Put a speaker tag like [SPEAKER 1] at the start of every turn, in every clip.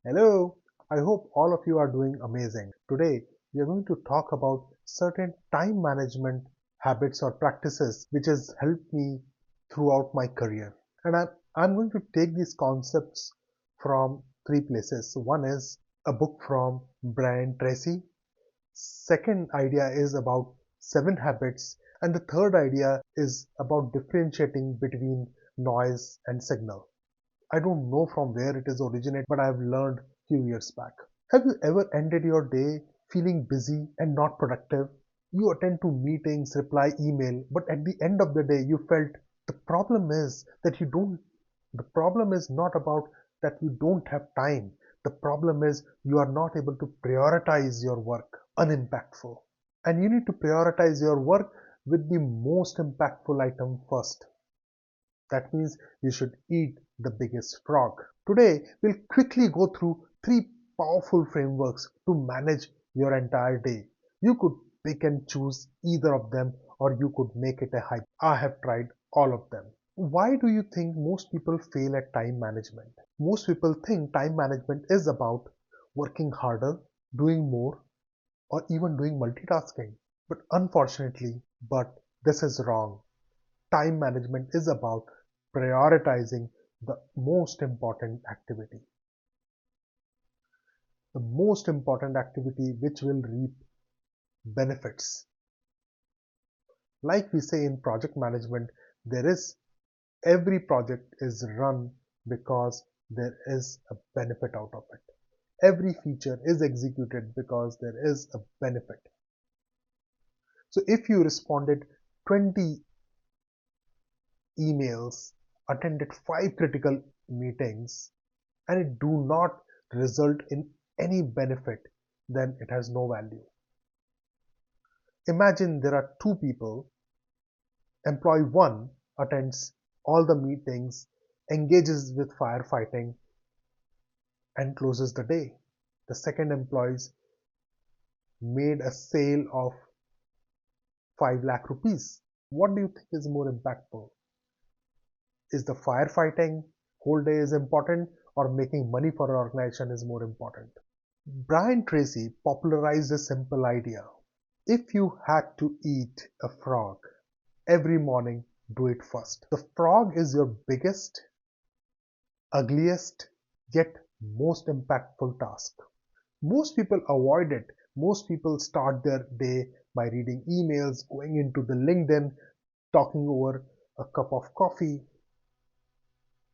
[SPEAKER 1] Hello, I hope all of you are doing amazing. Today, we are going to talk about certain time management habits or practices which has helped me throughout my career. And I'm going to take these concepts from three places. One is a book from Brian Tracy. Second idea is about seven habits. And the third idea is about differentiating between noise and signal. I don't know from where it is originated, but I've learned few years back. Have you ever ended your day feeling busy and not productive? You attend to meetings, reply email, but at the end of the day you felt the problem is that you don't the problem is not about that you don't have time. The problem is you are not able to prioritize your work unimpactful. And you need to prioritize your work with the most impactful item first. That means you should eat the biggest frog. Today, we'll quickly go through three powerful frameworks to manage your entire day. You could pick and choose either of them, or you could make it a hybrid. I have tried all of them. Why do you think most people fail at time management? Most people think time management is about working harder, doing more, or even doing multitasking. But unfortunately, this is wrong. Time management is about prioritizing the most important activity. The most important activity which will reap benefits. Like we say in project management, there is every project is run because there is a benefit out of it. Every feature is executed because there is a benefit. So if you responded 20 emails, attended 5 critical meetings, and it do not result in any benefit, then it has no value. Imagine there are two people. Employee 1 attends all the meetings, engages with firefighting, and closes the day. The second employee made a sale of 5 lakh rupees. What do you think is more impactful? Is the firefighting whole day is important, or making money for an organization is more important? Brian Tracy popularized a simple idea. If you had to eat a frog every morning, do it first. The frog is your biggest, ugliest, yet most impactful task. Most people avoid it. Most people start their day by reading emails, going into the LinkedIn, talking over a cup of coffee,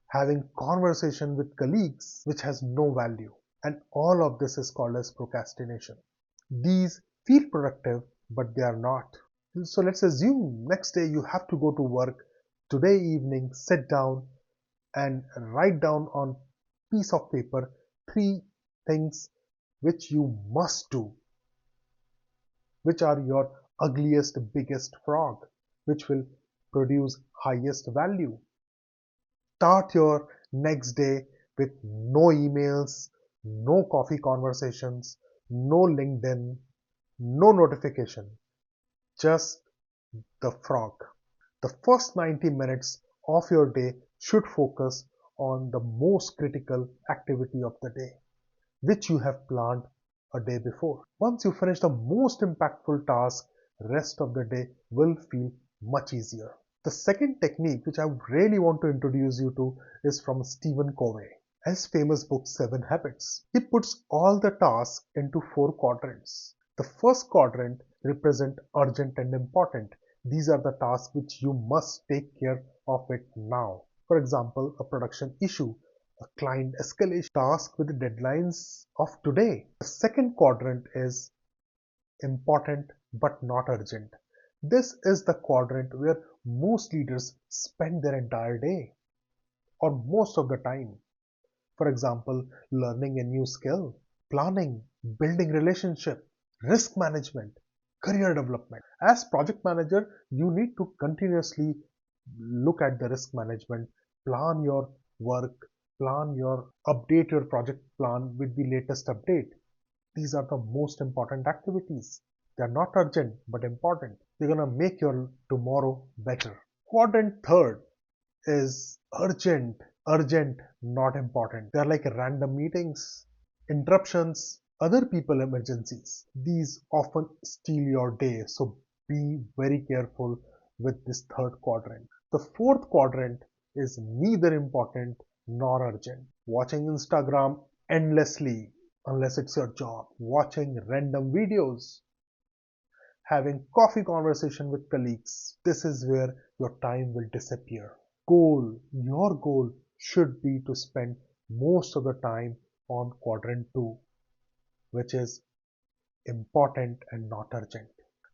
[SPEAKER 1] having conversation with colleagues which has no value. And all of this is called as procrastination. These feel productive, but they are not. So let's assume next day you have to go to work. Today evening, sit down and write down on piece of paper three things which you must do, which are your ugliest, biggest frog, which will produce highest value. Start your next day with no emails, no coffee conversations, no LinkedIn, no notification, just the frog. The first 90 minutes of your day should focus on the most critical activity of the day, which you have planned a day before. Once you finish the most impactful task, rest of the day will feel much easier. The second technique which I really want to introduce you to is from Stephen Covey. His famous book 7 Habits. He puts all the tasks into 4 quadrants. The first quadrant represents urgent and important. These are the tasks which you must take care of it now. For example, a production issue, a client escalation task with deadlines of today. The second quadrant is important but not urgent. This is the quadrant where most leaders spend their entire day or most of the time. For example, learning a new skill, planning, building relationship, risk management, career development. As project manager, you need to continuously look at the risk management, plan your work, update your project plan with the latest update. These are the most important activities. They are not urgent but important. They're gonna make your tomorrow better. Quadrant third is urgent, not important. They're like random meetings. interruptions, other people emergencies. These often steal your day, so be very careful with this third quadrant. The fourth quadrant is neither important nor urgent. Watching Instagram endlessly, unless it's your job, watching random videos, having coffee conversation with colleagues. This is where your time will disappear. Your goal should be to spend most of the time on quadrant 2, which is important and not urgent.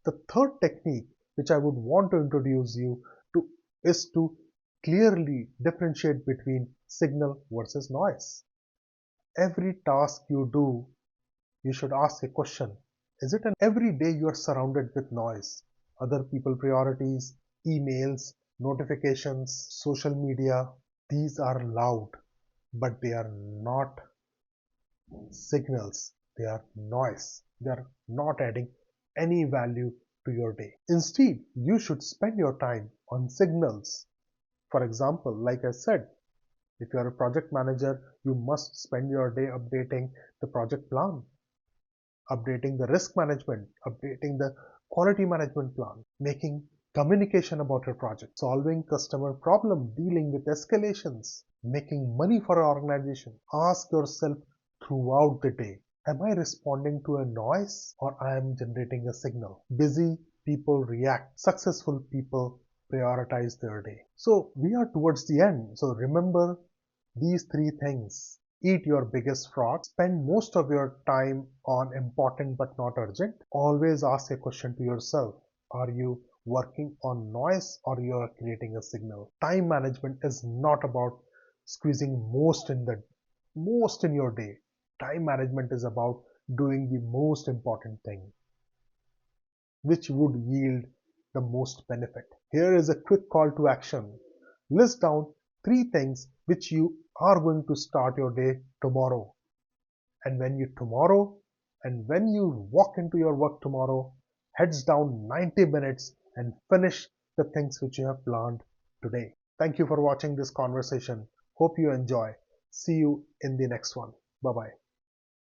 [SPEAKER 1] The third technique which I would want to introduce you to is to clearly differentiate between signal versus noise. Every task you do, you should ask a question. Is it an every day you are surrounded with noise? Other people priorities, emails, notifications, social media, these are loud, but they are not signals. They are noise. They are not adding any value to your day. Instead, you should spend your time on signals. For example, like I said, if you are a project manager, you must spend your day updating the project plan, updating the risk management, updating the quality management plan, making communication about your project, solving customer problem, dealing with escalations, making money for your organization. Ask yourself throughout the day, am I responding to a noise or I am generating a signal? Busy people react. Successful people prioritize their day. So we are towards the end. So remember these three things. Eat your biggest frog. Spend most of your time on important but not urgent. Always ask a question to yourself. Are you working on noise or you are creating a signal? Time management is not about squeezing most in your day. Time management is about doing the most important thing, which would yield the most benefit. Here is a quick call to action. List down 3 things which you are going to start your day tomorrow. And when you walk into your work tomorrow, heads down 90 minutes and finish the things which you have planned today. Thank you for watching this conversation. Hope you enjoy. See you in the next one. Bye bye.